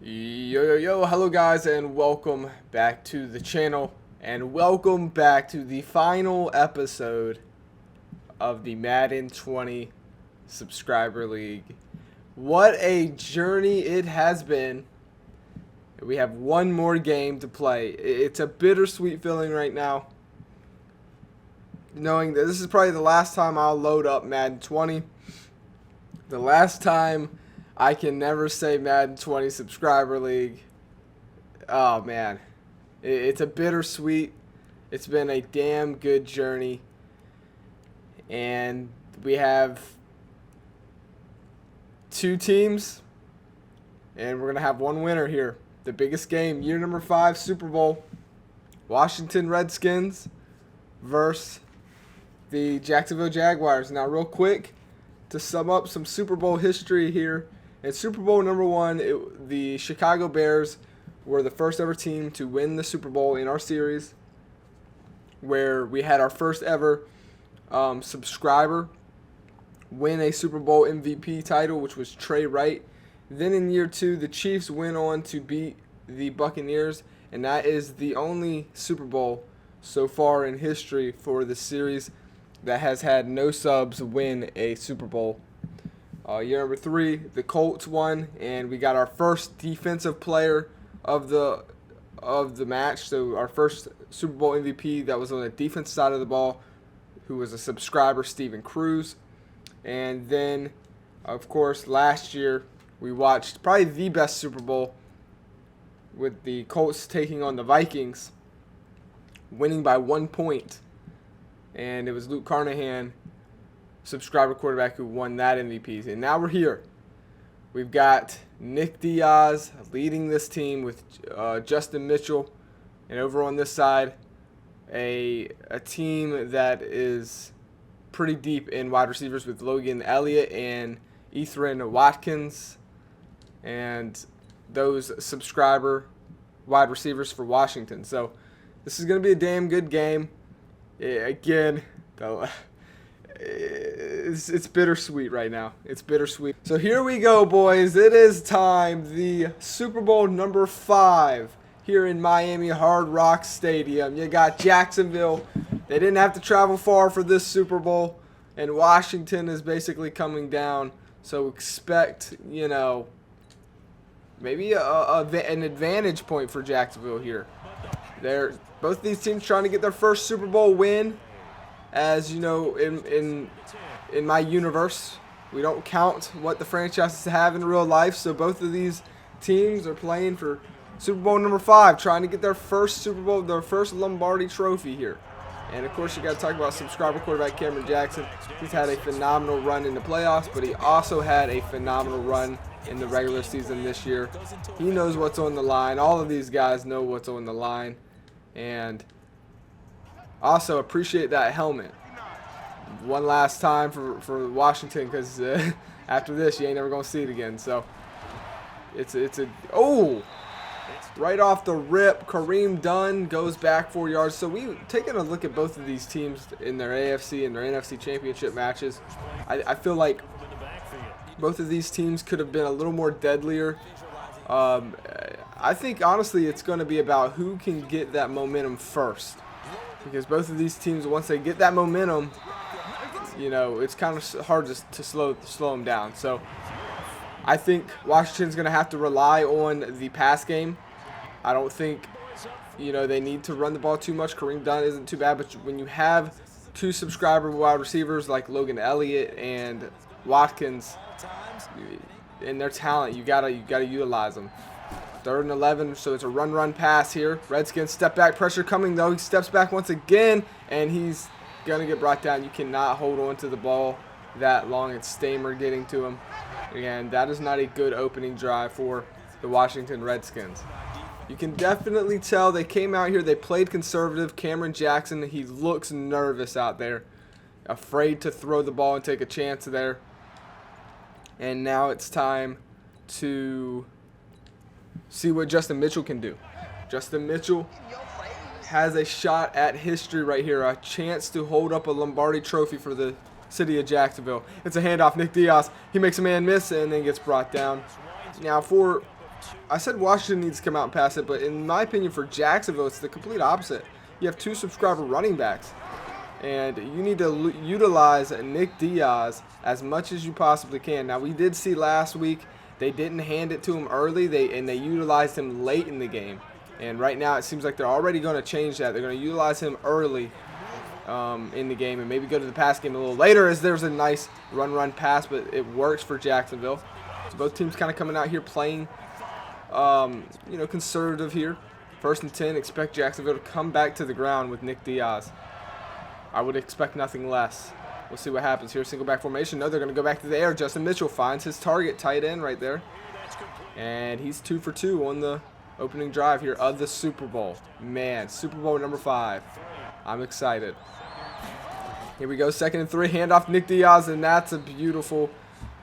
Yo, hello guys, and welcome back to the channel, and welcome back to the final episode of the Madden 20 Subscriber League. What a journey it has been. We have one more game to play. It's a bittersweet feeling right now, knowing that this is probably the last time I'll load up Madden 20. The last time I can never say Madden 20 Subscriber League. Oh, man. It's a bittersweet. It's been a damn good journey. And we have two teams. And we're going to have one winner here. The biggest game, year number 5, Super Bowl. Washington Redskins versus the Jacksonville Jaguars. Now, real quick, to sum up some Super Bowl history here. In Super Bowl number 1, the Chicago Bears were the first ever team to win the Super Bowl in our series, where we had our first ever subscriber win a Super Bowl MVP title, which was Trey Wright. Then in year 2, the Chiefs went on to beat the Buccaneers, and that is the only Super Bowl so far in history for the series that has had no subs win a Super Bowl. Year number 3, the Colts won, and we got our first defensive player of the match. So our first Super Bowl MVP that was on the defense side of the ball, who was a subscriber, Steven Cruz. And then, of course, last year we watched probably the best Super Bowl with the Colts taking on the Vikings, winning by 1 point. And it was Luke Carnahan, subscriber quarterback, who won that MVP. And now we're here. We've got Nick Diaz leading this team with Justin Mitchell, and over on this side, a team that is pretty deep in wide receivers with Logan Elliott and Ethan Watkins, and those subscriber wide receivers for Washington. So this is going to be a damn good game. Again, it's bittersweet right now. It's bittersweet. So here we go, boys. It is time. The Super Bowl number 5 here in Miami Hard Rock Stadium. You got Jacksonville. They didn't have to travel far for this Super Bowl, and Washington is basically coming down. So expect, maybe an advantage point for Jacksonville here. Both these teams trying to get their first Super Bowl win. As you know, in my universe, we don't count what the franchises have in real life. So both of these teams are playing for Super Bowl number 5, trying to get their first Super Bowl, their first Lombardi trophy here. And of course, you got to talk about subscriber quarterback Cameron Jackson. He's had a phenomenal run in the playoffs, but he also had a phenomenal run in the regular season this year. He knows what's on the line. All of these guys know what's on the line. And also appreciate that helmet one last time for Washington, because after this you ain't never gonna see it again. So right off the rip, Kareem Dunn goes back 4 yards. So we've taken a look at both of these teams in their AFC and their NFC championship matches. I feel like both of these teams could have been a little more deadlier. I think honestly it's going to be about who can get that momentum first. Because both of these teams, once they get that momentum, it's kind of hard to slow them down. So I think Washington's going to have to rely on the pass game. I don't think, they need to run the ball too much. Kareem Dunn isn't too bad, but when you have two subscriber wide receivers like Logan Elliott and Watkins, and their talent, you gotta utilize them. 3rd and 11, so it's a run pass here. Redskins step back, pressure coming though. He steps back once again, and he's going to get brought down. You cannot hold on to the ball that long. It's Stamer getting to him. And that is not a good opening drive for the Washington Redskins. You can definitely tell they came out here, they played conservative. Cameron Jackson, he looks nervous out there, afraid to throw the ball and take a chance there. And now it's time to see what Justin Mitchell can do. Justin Mitchell has a shot at history right here, a chance to hold up a Lombardi trophy for the city of Jacksonville. It's a handoff. Nick Diaz, he makes a man miss and then gets brought down. Now for I said Washington needs to come out and pass it, but in my opinion for Jacksonville, it's the complete opposite. You have 2 subscriber running backs, and you need to utilize Nick Diaz as much as you possibly can. Now, we did see last week they didn't hand it to him early, and they utilized him late in the game. And right now it seems like they're already going to change that. They're going to utilize him early in the game and maybe go to the pass game a little later, as there's a nice run pass, but it works for Jacksonville. So both teams kind of coming out here playing conservative here. 1st and 10, expect Jacksonville to come back to the ground with Nick Diaz. I would expect nothing less. We'll see what happens here. Single back formation. No, they're going to go back to the air. Justin Mitchell finds his target, tight end right there. And he's 2 for 2 on the opening drive here of the Super Bowl. Man, Super Bowl number 5. I'm excited. Here we go, 2nd and 3. Handoff Nick Diaz, and that's a beautiful,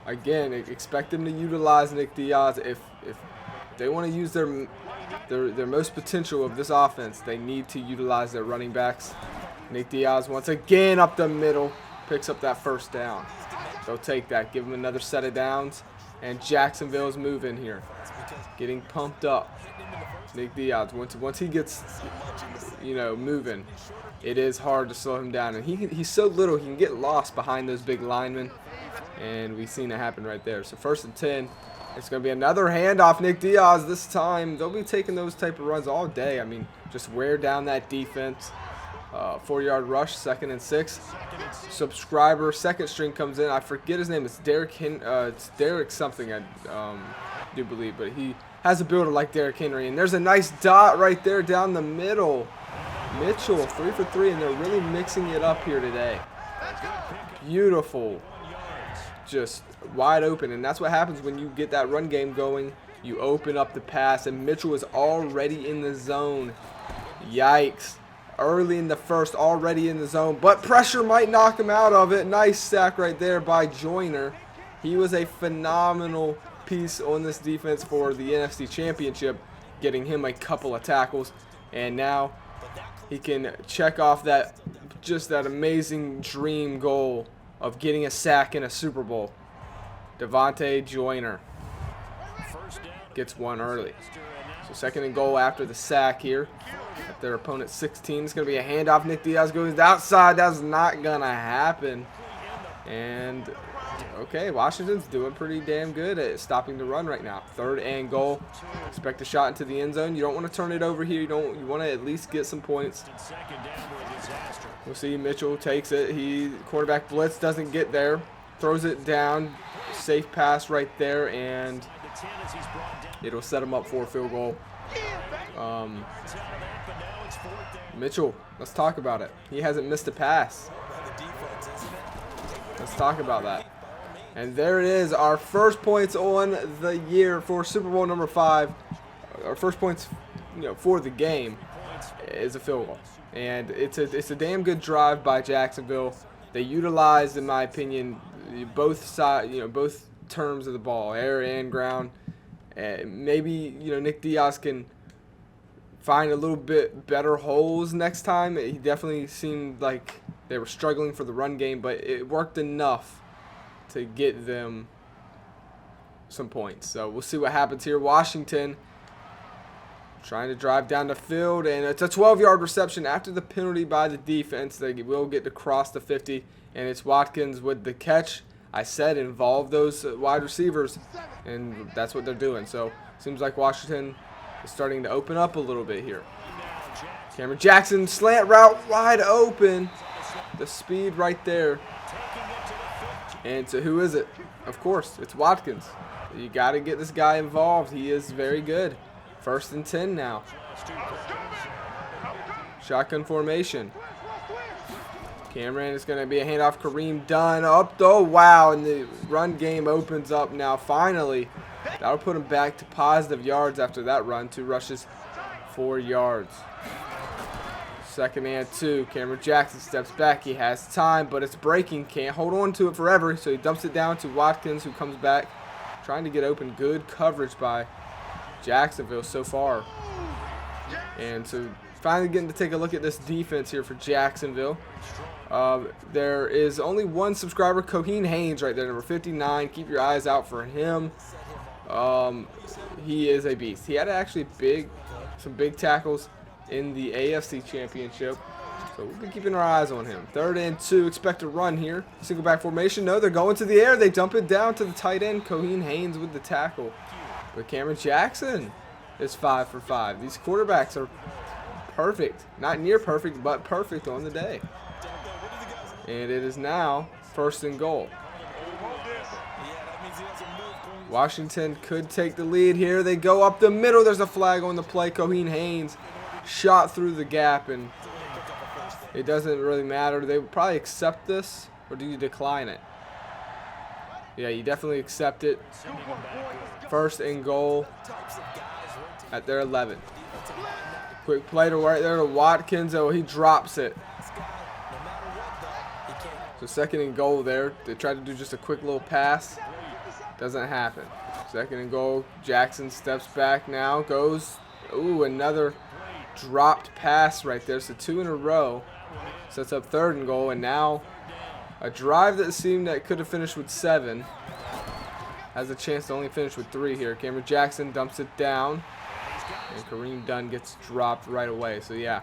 again, expect them to utilize Nick Diaz. If they want to use their most potential of this offense, they need to utilize their running backs. Nick Diaz once again up the middle, picks up that 1st down. They'll take that, give them another set of downs, and Jacksonville's moving here, getting pumped up. Nick Diaz, once he gets, moving, it is hard to slow him down, and he's so little he can get lost behind those big linemen, and we've seen it happen right there. So 1st and 10. It's going to be another handoff. Nick Diaz this time. They'll be taking those type of runs all day. I mean, just wear down that defense. 4-yard rush, 2nd and 6. Subscriber, 2nd string comes in. I forget his name. It's it's Derek something, I do believe. But he has a builder like Derrick Henry. And there's a nice dot right there down the middle. Mitchell, 3 for 3, and they're really mixing it up here today. Beautiful. Just wide open, and that's what happens when you get that run game going. You open up the pass, and Mitchell is already in the zone. Yikes. Early in the 1st, already in the zone, but pressure might knock him out of it. Nice sack right there by Joyner. He was a phenomenal piece on this defense for the NFC Championship, getting him a couple of tackles, and now he can check off that amazing dream goal of getting a sack in a Super Bowl. Devontae Joyner gets one early. So 2nd and goal after the sack here at their opponent's 16. It's going to be a handoff. Nick Diaz goes outside. That's not going to happen. And, okay, Washington's doing pretty damn good at stopping the run right now. 3rd and goal. Expect a shot into the end zone. You don't want to turn it over here. You want to at least get some points. We'll see. Mitchell takes it. Quarterback blitz, doesn't get there. Throws it down. Safe pass right there, and it'll set him up for a field goal. Mitchell, let's talk about it. He hasn't missed a pass. Let's talk about that. And there it is, our first points on the year for Super Bowl number 5. Our first points, for the game is a field goal. And it's a damn good drive by Jacksonville. They utilized, in my opinion, both terms of the ball, air and ground. Maybe Nick Diaz can find a little bit better holes next time. He definitely seemed like they were struggling for the run game, but it worked enough to get them some points. So we'll see what happens here. Washington trying to drive down the field, and it's a 12-yard reception after the penalty by the defense. They will get to cross the 50, and it's Watkins with the catch. I said involve those wide receivers, and that's what they're doing. So seems like Washington is starting to open up a little bit here. Cameron Jackson, slant route, wide open. The speed right there. And so who is it? Of course, it's Watkins. You got to get this guy involved. He is very good. 1st and 10 now. Shotgun formation. Cameron is going to be a handoff. Kareem Dunn up. Oh, wow. And the run game opens up now. Finally, that'll put him back to positive yards after that run. 2 rushes, 4 yards. 2nd and 2. Cameron Jackson steps back. He has time, but it's breaking. Can't hold on to it forever. So he dumps it down to Watkins, who comes back, trying to get open. Good coverage by Jacksonville so far. And so finally getting to take a look at this defense here for Jacksonville. There is only one subscriber, Coheen Haynes, right there, number 59. Keep your eyes out for him. He is a beast. He had actually some big tackles in the AFC Championship. So we'll be keeping our eyes on him. 3rd and 2. Expect a run here. Single back formation. No, they're going to the air. They dump it down to the tight end. Coheed Haynes with the tackle. But Cameron Jackson is 5 for 5. These quarterbacks are perfect. Not near perfect, but perfect on the day. And it is now 1st and goal. Washington could take the lead here. They go up the middle. There's a flag on the play. Coheed Haynes shot through the gap, and it doesn't really matter. They would probably accept this, or do you decline it? Yeah, you definitely accept it. 1st and goal at their 11. Quick play to right there to Watkins. Oh, he drops it. So 2nd and goal there. They tried to do just a quick little pass. Doesn't happen. 2nd and goal. Jackson steps back now. Goes. Ooh, another dropped pass right there. So 2 in a row. Sets up 3rd and goal. And now a drive that seemed that could have finished with 7. Has a chance to only finish with 3 here. Cameron Jackson dumps it down. And Kareem Dunn gets dropped right away. So yeah,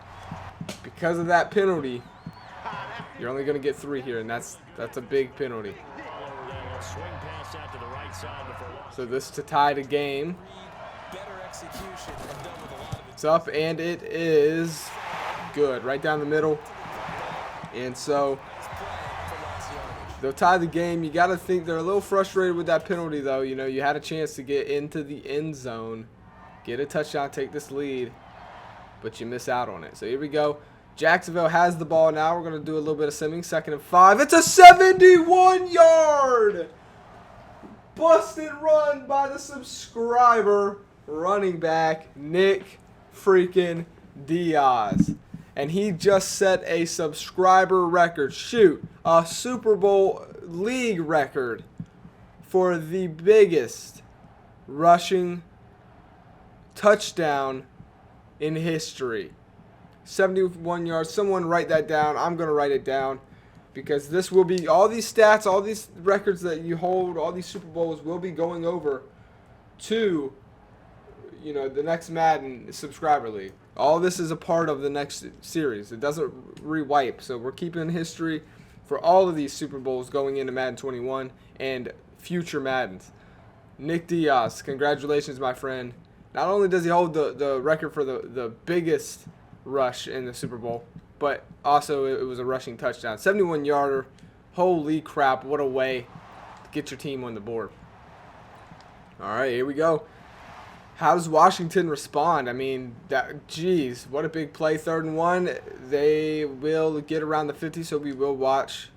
because of that penalty, you're only going to get 3 here. And that's a big penalty. So this to tie the game. It's up, and it is good. Right down the middle. And so they'll tie the game. You got to think they're a little frustrated with that penalty, though. You know, you had a chance to get into the end zone, get a touchdown, take this lead, but you miss out on it. So here we go. Jacksonville has the ball now. We're going to do a little bit of simming. 2nd and 5. It's a 71-yard busted run by the subscriber running back Nick freaking Diaz. And he just set a subscriber record. Shoot, a Super Bowl league record for the biggest rushing touchdown in history. 71 yards. Someone write that down. I'm going to write it down, because this will be, all these stats, all these records that you hold, all these Super Bowls will be going over to, you know, the next Madden subscriber league. All this is a part of the next series. It doesn't re-wipe. So we're keeping history for all of these Super Bowls going into Madden 21 and future Maddens. Nick Diaz, congratulations, my friend. Not only does he hold the record for the biggest rush in the Super Bowl, but also it was a rushing touchdown. 71-yarder. Holy crap, what a way to get your team on the board. All right, here we go. How does Washington respond? I mean, geez, what a big play. 3rd and 1. They will get around the 50, so we will watch.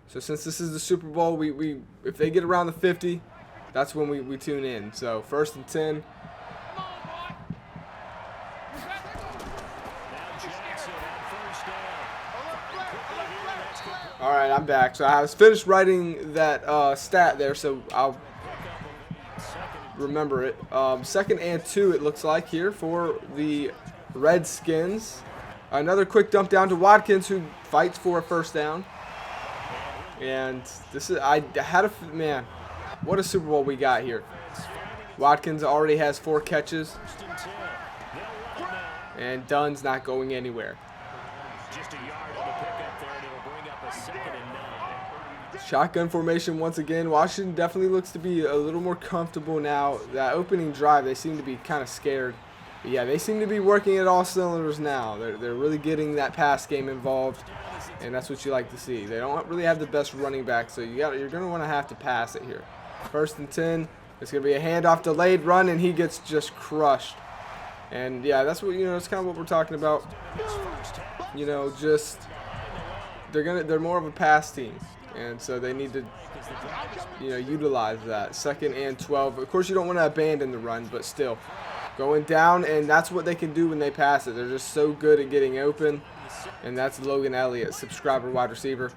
So since this is the Super Bowl, we if they get around the 50, that's when we tune in. So 1st and 10. All right, I'm back. So I was finished writing that stat there, so I'll remember it. 2nd and 2, it looks like here for the Redskins. Another quick dump down to Watkins, who fights for a 1st down. And this is, man, what a Super Bowl we got here. Watkins already has 4 catches, and Dunn's not going anywhere. Shotgun formation once again. Washington definitely looks to be a little more comfortable now. That opening drive, they seem to be kind of scared. But yeah, they seem to be working at all cylinders now. They're really getting that pass game involved, and that's what you like to see. They don't really have the best running back, so you're going to want to have to pass it here. 1st and 10. It's going to be a handoff, delayed run, and he gets just crushed. And yeah, that's what, it's kind of what we're talking about. Just they're more of a pass team. And so they need to, utilize that. 2nd and 12. Of course, you don't want to abandon the run, but still. Going down, and that's what they can do when they pass it. They're just so good at getting open. And that's Logan Elliott, subscriber wide receiver.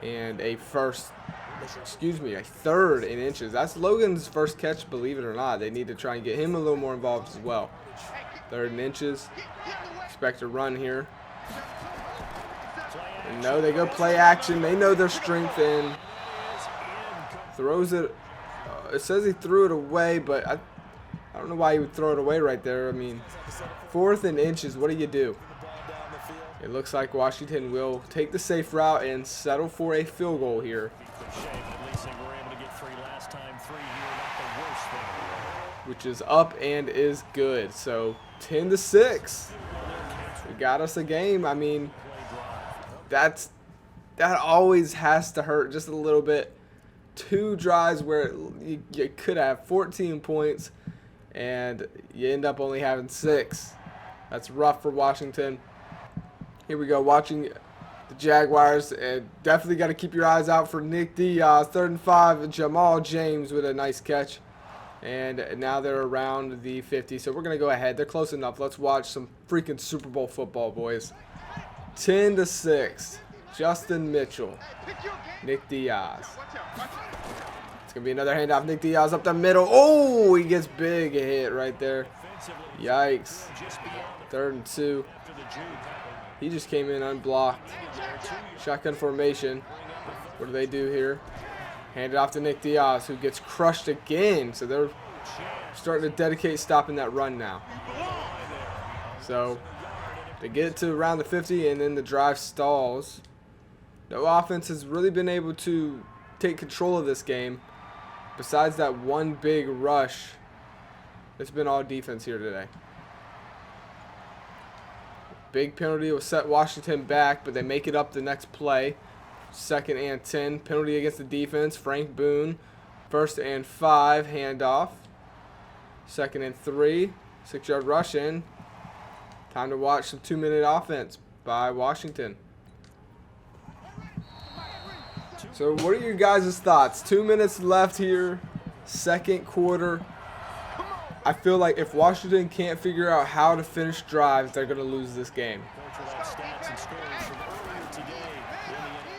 And a 3rd in inches. That's Logan's first catch, believe it or not. They need to try and get him a little more involved as well. 3rd in inches. Expect a run here. And no, they go play action. They know their strength in. Throws it. it says he threw it away, but I don't know why he would throw it away right there. I mean, 4th and inches, what do you do? It looks like Washington will take the safe route and settle for a field goal here. Which is up and is good. So 10-6. We got us a game. I mean, that always has to hurt just a little bit. 2 drives where you could have 14 points and you end up only having 6. That's rough for Washington. Here we go, watching the Jaguars, and definitely got to keep your eyes out for Nick Diaz. 3rd and 5, Jamal James with a nice catch. And now they're around the 50, so we're going to go ahead. They're close enough. Let's watch some freaking Super Bowl football, boys. 10-6, Justin Mitchell, Nick Diaz. It's going to be another handoff. Nick Diaz up the middle. Oh, he gets big hit right there. Yikes. 3rd and 2. He just came in unblocked. Shotgun formation. What do they do here? Hand it off to Nick Diaz, who gets crushed again. So they're starting to dedicate stopping that run now. So they get to around the 50, and then the drive stalls. No offense has really been able to take control of this game. Besides that one big rush, it's been all defense here today. Big penalty will set Washington back, but they make it up the next play. 2nd and 10. Penalty against the defense. Frank Boone. 1st and 5. Handoff. 2nd and 3. 6-yard rush in. Time to watch some 2-minute offense by Washington. So what are your guys' thoughts? 2 minutes left here. 2nd quarter. I feel like if Washington can't figure out how to finish drives, they're going to lose this game.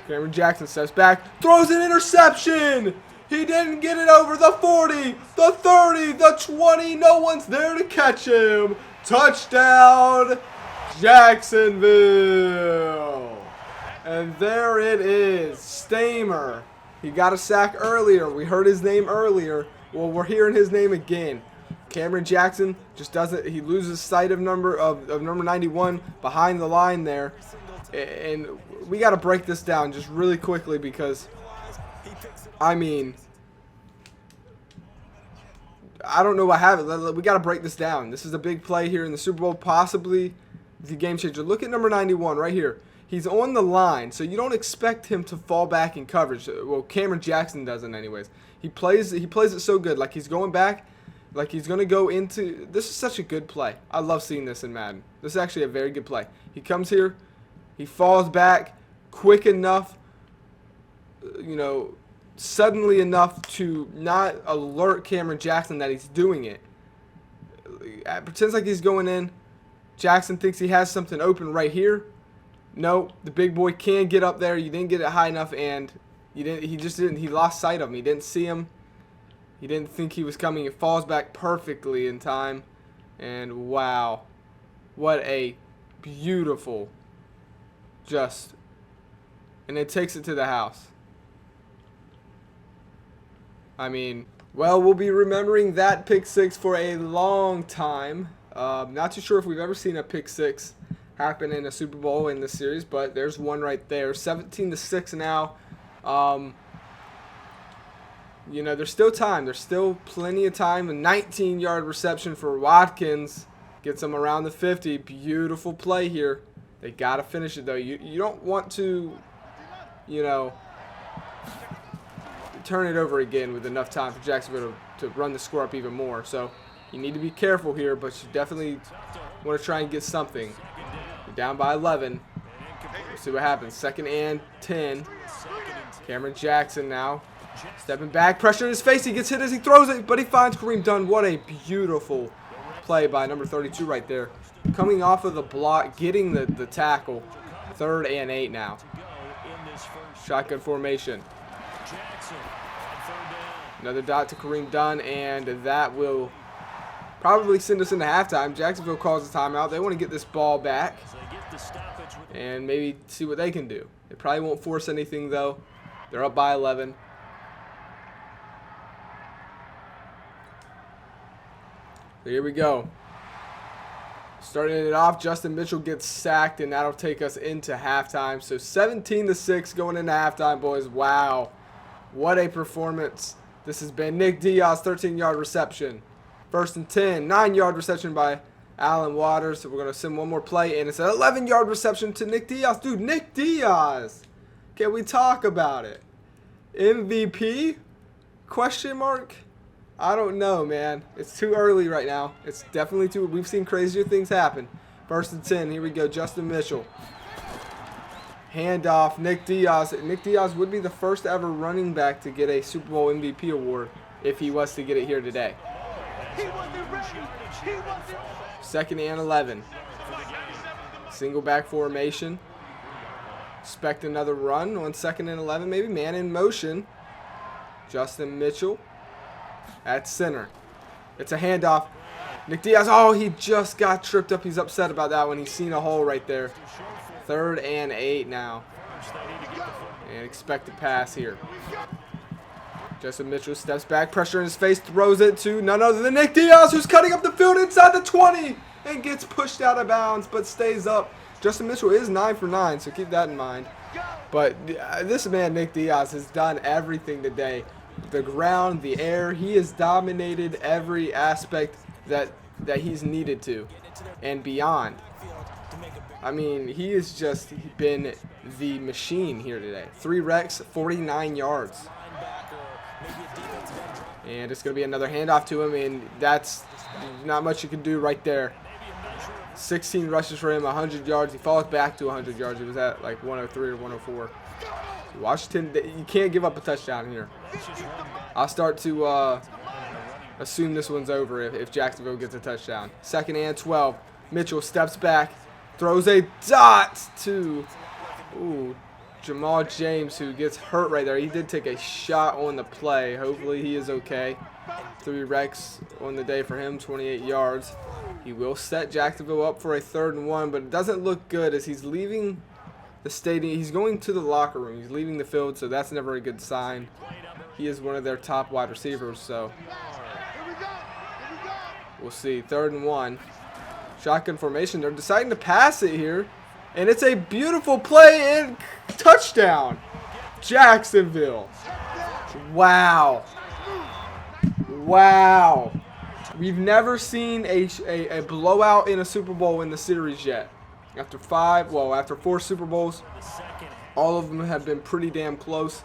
Cameron Jackson steps back, throws an interception. He didn't get it over the 40, the 30, the 20. No one's there to catch him. Touchdown, Jacksonville. And there it is, Stamer. He got a sack earlier. We heard his name earlier. Well, we're hearing his name again. Cameron Jackson just doesn't. He loses sight of number 91 behind the line there, and we got to break this down just really quickly because, I mean, I don't know what happened. We got to break this down. This is a big play here in the Super Bowl, possibly the game changer. Look at number 91 right here. He's on the line, so you don't expect him to fall back in coverage. Well, Cameron Jackson doesn't, anyways. He plays it so good, like he's going back. Like he's going to go into – this is such a good play. I love seeing this in Madden. This is actually a very good play. He comes here. He falls back quick enough, suddenly enough to not alert Cameron Jackson that he's doing it. Pretends like he's going in. Jackson thinks he has something open right here. No, the big boy can get up there. You didn't get it high enough, and he just didn't. He lost sight of him. He didn't see him. He didn't think he was coming. It falls back perfectly in time. And wow, what a beautiful and it takes it to the house. I mean, well, we'll be remembering that pick six for a long time. Not too sure if we've ever seen a pick six happen in a Super Bowl in this series, but there's one right there. 17-6 now. There's still time. There's still plenty of time. A 19-yard reception for Watkins. Gets him around the 50. Beautiful play here. They got to finish it, though. You don't want to, turn it over again with enough time for Jacksonville to run the score up even more. So you need to be careful here, but you definitely want to try and get something. You're down by 11. We'll see what happens. 2nd and 10. Cameron Jackson now. Stepping back, pressure in his face. He gets hit as he throws it, but he finds Kareem Dunn. What a beautiful play by number 32 right there. Coming off of the block, getting the tackle. 3rd and 8 now. Shotgun formation. Another dot to Kareem Dunn, and that will probably send us into halftime. Jacksonville calls a timeout. They want to get this ball back and maybe see what they can do. They probably won't force anything, though. They're up by 11. So here we go. Starting it off, Justin Mitchell gets sacked, and that'll take us into halftime. So 17-6 going into halftime, boys. Wow. What a performance this has been. Nick Diaz, 13-yard reception. 1st and 10, 9-yard reception by Allen Waters. So we're going to send one more play, and it's an 11-yard reception to Nick Diaz. Dude, Nick Diaz. Can we talk about it? MVP? Question mark? I don't know, man. It's too early right now. It's definitely too. We've seen crazier things happen. 1st and 10. Here we go. Justin Mitchell. Handoff. Nick Diaz. Nick Diaz would be the first ever running back to get a Super Bowl MVP award if he was to get it here today. 2nd and 11. Single back formation. Expect another run on 2nd and 11. Maybe man in motion. Justin Mitchell at center. It's a handoff. Nick Diaz. Oh, he just got tripped up. He's upset about that one. He's seen a hole right there. 3rd and 8 now. And expect a pass here. Justin Mitchell steps back. Pressure in his face. Throws it to none other than Nick Diaz, who's cutting up the field inside the 20. And gets pushed out of bounds, but stays up. Justin Mitchell is 9 for 9, so keep that in mind. But this man, Nick Diaz, has done everything today. The ground, the air, he has dominated every aspect that he's needed to and beyond. I mean, he has just been the machine here today. 3 wrecks, 49 yards. And it's going to be another handoff to him, and that's not much you can do right there. 16 rushes for him, 100 yards. He falls back to 100 yards. He was at like 103 or 104. Washington, you can't give up a touchdown here. I'll start to assume this one's over if Jacksonville gets a touchdown. 2nd and 12. Mitchell steps back, throws a dot to Jamal James, who gets hurt right there. He did take a shot on the play. Hopefully he is okay. 3 wrecks on the day for him, 28 yards. He will set Jacksonville up for a 3rd and 1, but it doesn't look good as he's leaving the stadium. He's going to the locker room. He's leaving the field, so that's never a good sign. He is one of their top wide receivers, so we'll see. 3rd and 1. Shotgun formation. They're deciding to pass it here, and it's a beautiful play and touchdown. Jacksonville. Wow. Wow. We've never seen a blowout in a Super Bowl in the series yet. After 4 Super Bowls, all of them have been pretty damn close.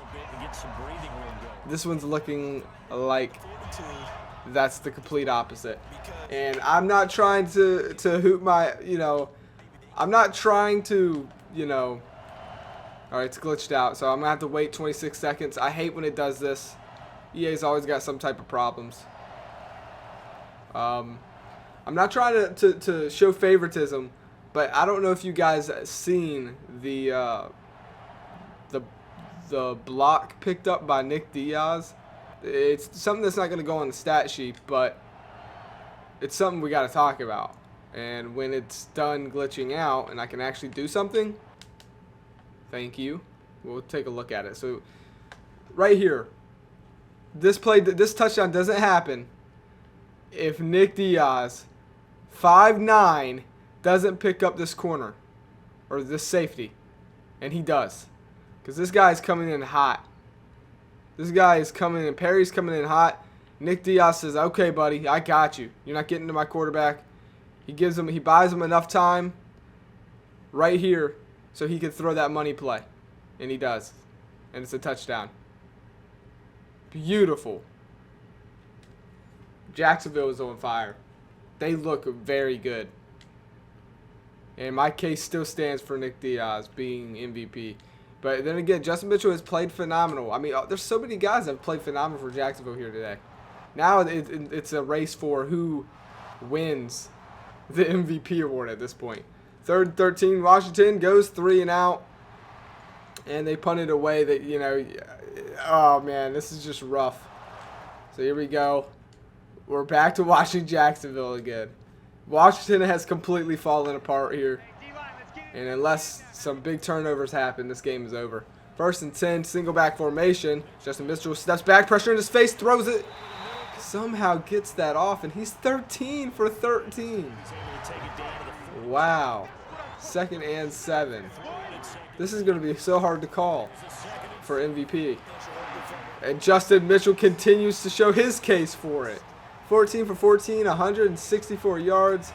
This one's looking like that's the complete opposite. And I'm not trying to hoot my, I'm not trying to, all right, it's glitched out, so I'm going to have to wait 26 seconds. I hate when it does this. EA's always got some type of problems. I'm not trying to show favoritism, but I don't know if you guys seen the block picked up by Nick Diaz. It's something that's not going to go on the stat sheet, but it's something we got to talk about. And when it's done glitching out and I can actually do something, thank you. We'll take a look at it. So right here, this touchdown doesn't happen if Nick Diaz, 5'9", doesn't pick up this corner or this safety. And he does. Because this guy is coming in hot. This guy is coming in. Perry's coming in hot. Nick Diaz says, okay, buddy, I got you. You're not getting to my quarterback. He buys him enough time right here so he can throw that money play. And he does. And it's a touchdown. Beautiful. Jacksonville is on fire. They look very good. And my case still stands for Nick Diaz being MVP. But then again, Justin Mitchell has played phenomenal. I mean, there's so many guys that have played phenomenal for Jacksonville here today. Now it's a race for who wins the MVP award at this point. 3rd and 13, Washington goes 3 and out. And they punted away oh man, this is just rough. So here we go. We're back to watching Jacksonville again. Washington has completely fallen apart here. And unless some big turnovers happen, this game is over. 1st and 10, single back formation. Justin Mitchell steps back, pressure in his face, throws it. somehow gets that off, and he's 13 for 13. Wow. 2nd and 7. This is going to be so hard to call for MVP. And Justin Mitchell continues to show his case for it. 14 for 14, 164 yards,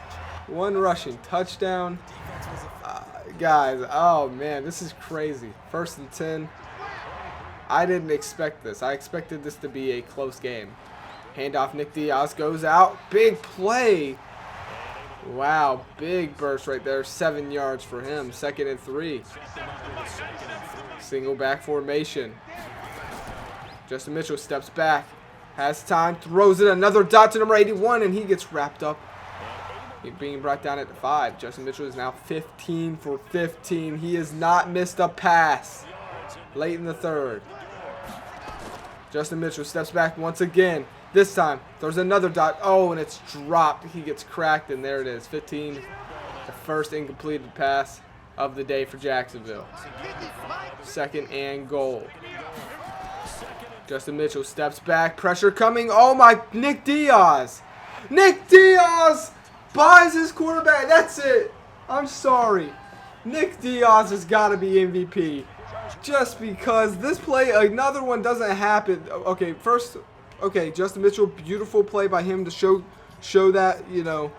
1 rushing touchdown. Guys, oh man, this is crazy. 1st and 10. I didn't expect this. I expected this to be a close game. Handoff, Nick Diaz goes out. Big play. Wow, big burst right there. 7 yards for him. 2nd and 3. Single back formation. Justin Mitchell steps back. Has time. Throws it. Another dot to number 81, and he gets wrapped up. Being brought down at 5. Justin Mitchell is now 15 for 15. He has not missed a pass late in the 3rd. Justin Mitchell steps back once again. This time, there's another dot. Oh, and it's dropped. He gets cracked, and there it is. 15. The first incompleted pass of the day for Jacksonville. 2nd and goal. Justin Mitchell steps back. Pressure coming. Oh, my. Nick Diaz. Nick Diaz buys his quarterback. That's it. I'm sorry. Nick Diaz has got to be MVP. Just because this play, another one doesn't happen. Okay, first, okay, Justin Mitchell, beautiful play by him to show that, you know,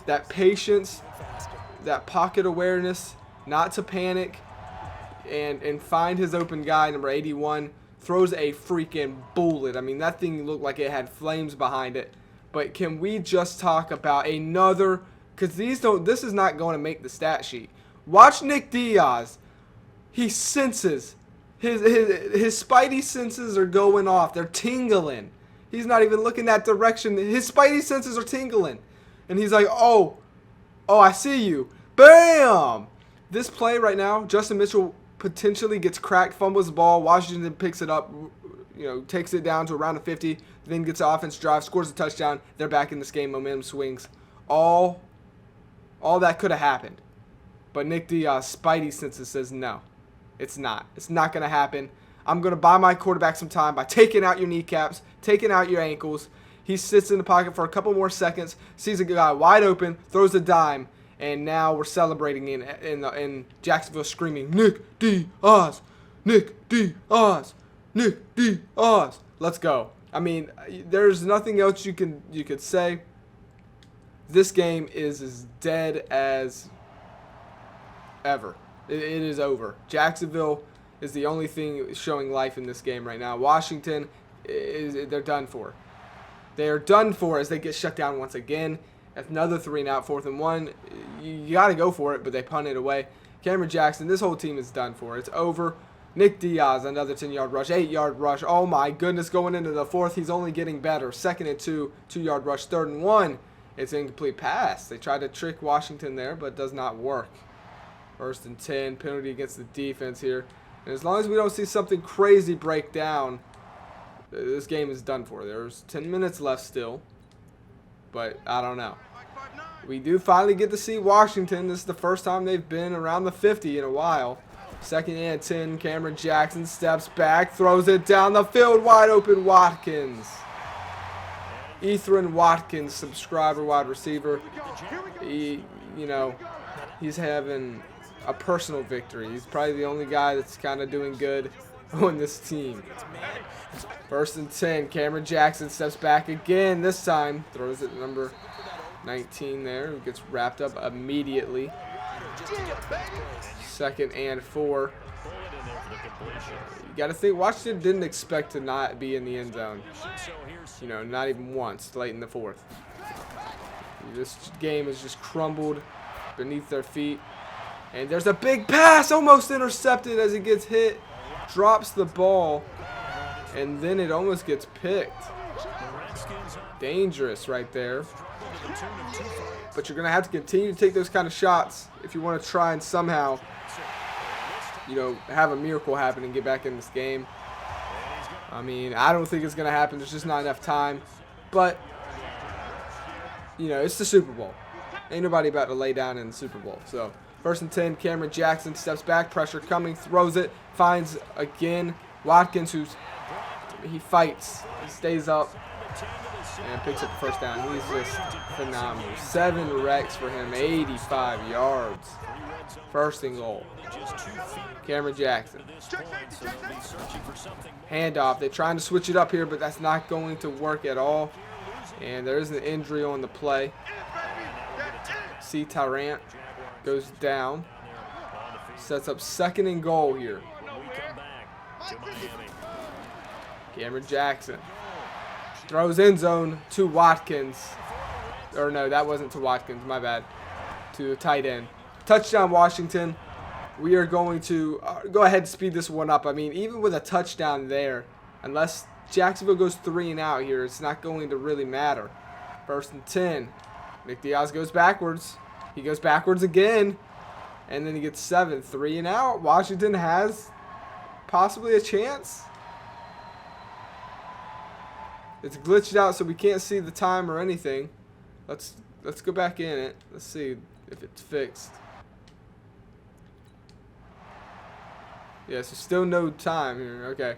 that patience, that pocket awareness, not to panic, and find his open guy, number 81, throws a freaking bullet. I mean, that thing looked like it had flames behind it. But can we just talk about another, because this is not going to make the stat sheet. Watch Nick Diaz. He senses, his spidey senses are going off. They're tingling. He's not even looking that direction. His spidey senses are tingling. And he's like, oh, I see you. Bam! This play right now, Justin Mitchell potentially gets cracked, fumbles the ball. Washington picks it up, you know, takes it down to around the 50, then gets an offense drive, scores a touchdown. They're back in this game. Momentum swings. All that could have happened. But Nick Diaz, spidey senses says no. It's not. It's not going to happen. I'm going to buy my quarterback some time by taking out your kneecaps, taking out your ankles. He sits in the pocket for a couple more seconds, sees a guy wide open, throws a dime, and now we're celebrating in Jacksonville, screaming, Nick Diaz, Nick Diaz, Nick Diaz. Let's go. I mean, there's nothing else you could say. This game is as dead as ever. It is over. Jacksonville is the only thing showing life in this game right now. Washington, they're done for. They are done for as they get shut down once again. Another 3-and-out, 4th and 1. You got to go for it, but they punt it away. Cameron Jackson, this whole team is done for. It's over. Nick Diaz, another 10-yard rush, 8-yard rush. Oh, my goodness, going into the 4th, he's only getting better. 2nd and 2, 2-yard rush, 3rd and 1. It's an incomplete pass. They tried to trick Washington there, but it does not work. 1st and 10, penalty against the defense here. And as long as we don't see something crazy break down, this game is done for. There's 10 minutes left still, but I don't know. We do finally get to see Washington. This is the first time they've been around the 50 in a while. 2nd and 10, Cameron Jackson steps back, throws it down the field, wide open Watkins. Ethan Watkins, subscriber, wide receiver. He's having a personal victory. He's probably the only guy that's kind of doing good on this team. 1st and 10, Cameron Jackson steps back again. This time throws it to number 19 there, who gets wrapped up immediately. 2nd and 4. You got to think Washington didn't expect to not be in the end zone. You know, not even once late in the 4th. This game has just crumbled beneath their feet. And there's a big pass, almost intercepted as it gets hit. Drops the ball. And then it almost gets picked. Dangerous right there. But you're going to have to continue to take those kind of shots if you want to try and somehow, you know, have a miracle happen and get back in this game. I mean, I don't think it's going to happen. There's just not enough time. But, you know, it's the Super Bowl. Ain't nobody about to lay down in the Super Bowl. So, 1st and 10, Cameron Jackson steps back. Pressure coming. Throws it. Finds again Watkins, he fights. He stays up. and picks up the first down. He's just phenomenal. 7 wrecks for him, 85 yards. First and goal. Cameron Jackson. Handoff. They're trying to switch it up here, but that's not going to work at all. And there is an injury on the play. C. Tyrant goes down. Sets up second and goal here. Cameron Jackson throws end zone to Watkins. Or no, that wasn't to Watkins. My bad. To the tight end. Touchdown, Washington. We are going to go ahead and speed this one up. I mean, even with a touchdown there, unless Jacksonville goes 3 and out here, it's not going to really matter. First and 10. Nick Diaz goes backwards. He goes backwards again. And then he gets 7. 3 and out. Washington has possibly a chance. It's glitched out, so we can't see the time or anything. Let's go back in it. Let's see if it's fixed. Yeah, so still no time here. Okay.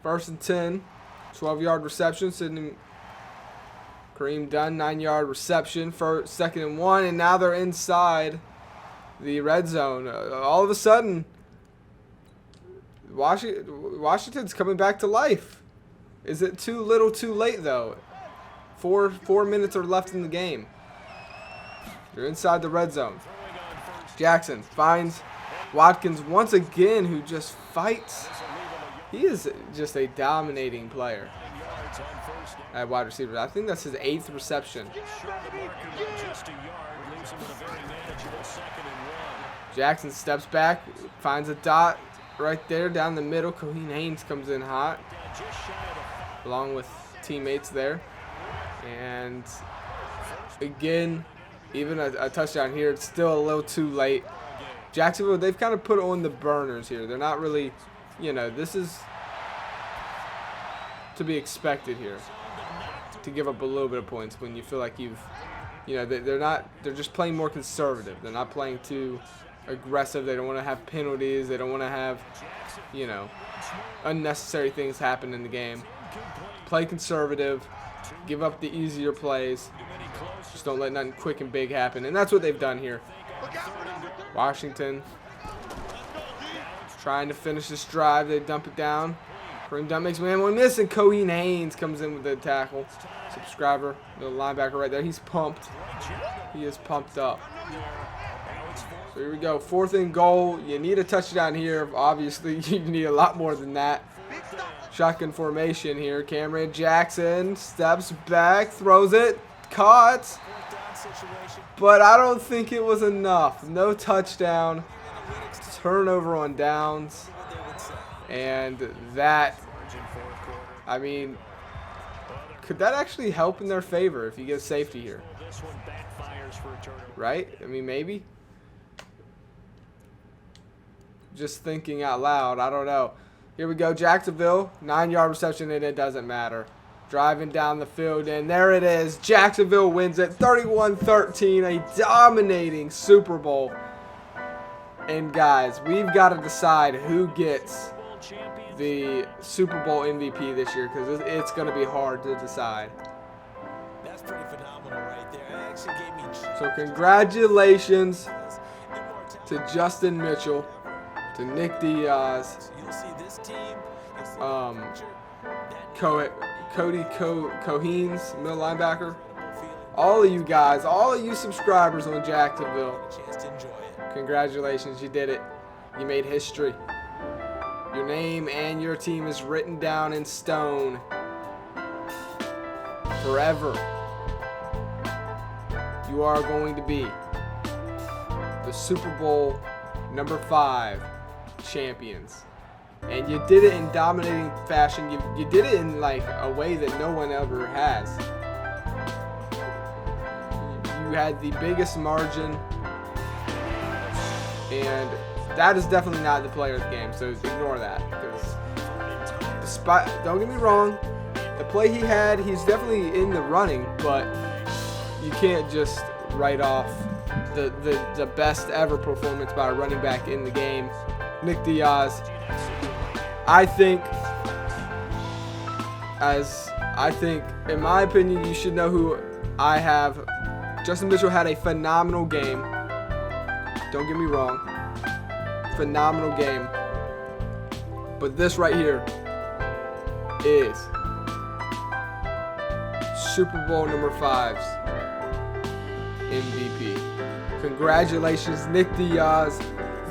First and 10. 12-yard reception. Sending Kareem Dunn, 9-yard reception. Second and 1, and now they're inside the red zone. All of a sudden, Washington's coming back to life. Is it too little too late, though? 4 minutes are left in the game. They're inside the red zone. Jackson finds Watkins once again, who just fights. He is just a dominating player at wide receiver. I think that's his 8th reception. Jackson steps back, finds a dot right there down the middle. Coheed Haynes comes in hot, along with teammates there. And again, even a touchdown here, it's still a little too late. Jacksonville, they've kind of put on the burners here. They're not really, this is to be expected here, to give up a little bit of points when you feel like they're just playing more conservative. They're not playing too aggressive. They don't want to have penalties. They don't want to have, unnecessary things happen in the game. Play conservative. Give up the easier plays. Just don't let nothing quick and big happen. And that's what they've done here. Washington trying to finish this drive. They dump it down. Kareem Dunn makes man one miss, and Coheed Haynes comes in with the tackle. Subscriber, the linebacker right there. He's pumped. He is pumped up. So here we go. 4th and goal. You need a touchdown here. Obviously, you need a lot more than that. Shotgun formation here. Cameron Jackson steps back, throws it, caught. But I don't think it was enough. No touchdown. Turnover on downs. And that, I mean, could that actually help in their favor if you get safety here? Right? I mean, maybe. Just thinking out loud. I don't know. Here we go. Jacksonville, 9-yard reception, and it doesn't matter. Driving down the field, and there it is. Jacksonville wins it 31-13, a dominating Super Bowl. And guys, we've got to decide who gets the Super Bowl MVP this year, because it's going to be hard to decide. That's pretty phenomenal right there. It actually gave me... So congratulations to Justin Mitchell, to Nick Diaz, Cody Coheens, middle linebacker. All of you guys, all of you subscribers on Jacksonville, congratulations, you did it. You made history. Your name and your team is written down in stone forever. You are going to be the Super Bowl number 5 champions. And you did it in dominating fashion. You did it in like a way that no one ever has. You had the biggest margin, and that is definitely not the player of the game, so ignore that. Because don't get me wrong, the play he had, he's definitely in the running, but you can't just write off the best ever performance by a running back in the game. Nick Diaz, I think as I think, in my opinion, you should know who I have. Justin Mitchell had a phenomenal game. Don't get me wrong. Phenomenal game. But this right here is Super Bowl number 5's MVP. Congratulations, Nick Diaz,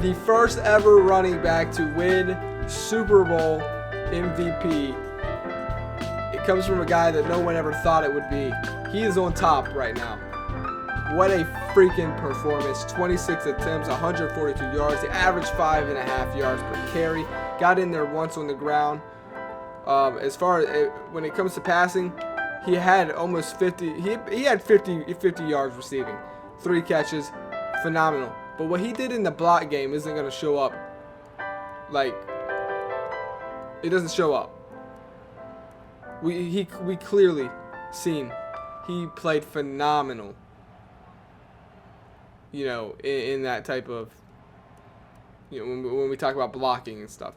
the first ever running back to win Super Bowl MVP. It comes from a guy that no one ever thought it would be. He is on top right now. What a freaking performance. 26 attempts, 142 yards. The average 5.5 yards per carry. Got in there once on the ground. As far as when it comes to passing, he had almost 50. He had 50 yards receiving. 3 catches. Phenomenal. But what he did in the block game isn't going to show up. Like, it doesn't show up. We clearly seen he played phenomenal. You know, in that type of, you know, when we talk about blocking and stuff,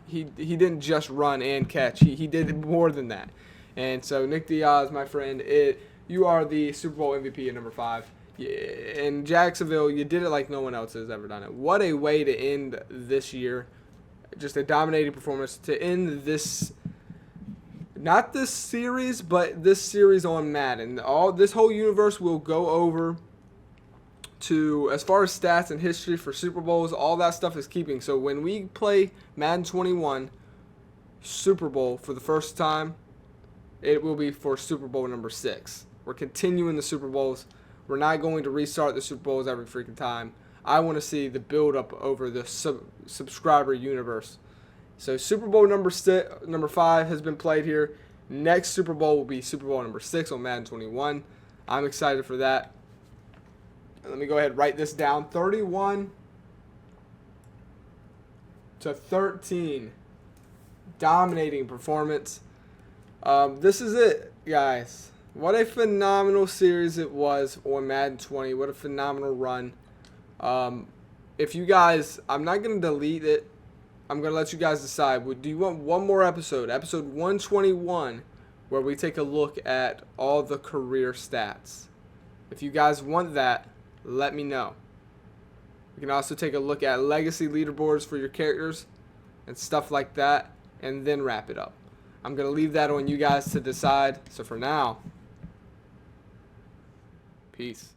he didn't just run and catch. He did more than that. And so Nick Diaz, my friend, you are the Super Bowl MVP at number 5. In Jacksonville, you did it like no one else has ever done it. What a way to end this year. Just a dominating performance to end this, not this series, but this series on Madden. This whole universe will go over to, as far as stats and history for Super Bowls, all that stuff is keeping. So when we play Madden 21 Super Bowl for the first time, it will be for Super Bowl number 6. We're continuing the Super Bowls. We're not going to restart the Super Bowls every freaking time. I want to see the build-up over the subscriber universe. So Super Bowl number 5 has been played here. Next Super Bowl will be Super Bowl number 6 on Madden 21. I'm excited for that. Let me go ahead and write this down. 31-13. Dominating performance. This is it, guys. What a phenomenal series it was on Madden 20. What a phenomenal run. If you guys, I'm not going to delete it. I'm going to let you guys decide. Do you want one more episode, episode 121, where we take a look at all the career stats? If you guys want that, let me know. We can also take a look at legacy leaderboards for your characters and stuff like that, and then wrap it up. I'm going to leave that on you guys to decide. So for now, peace.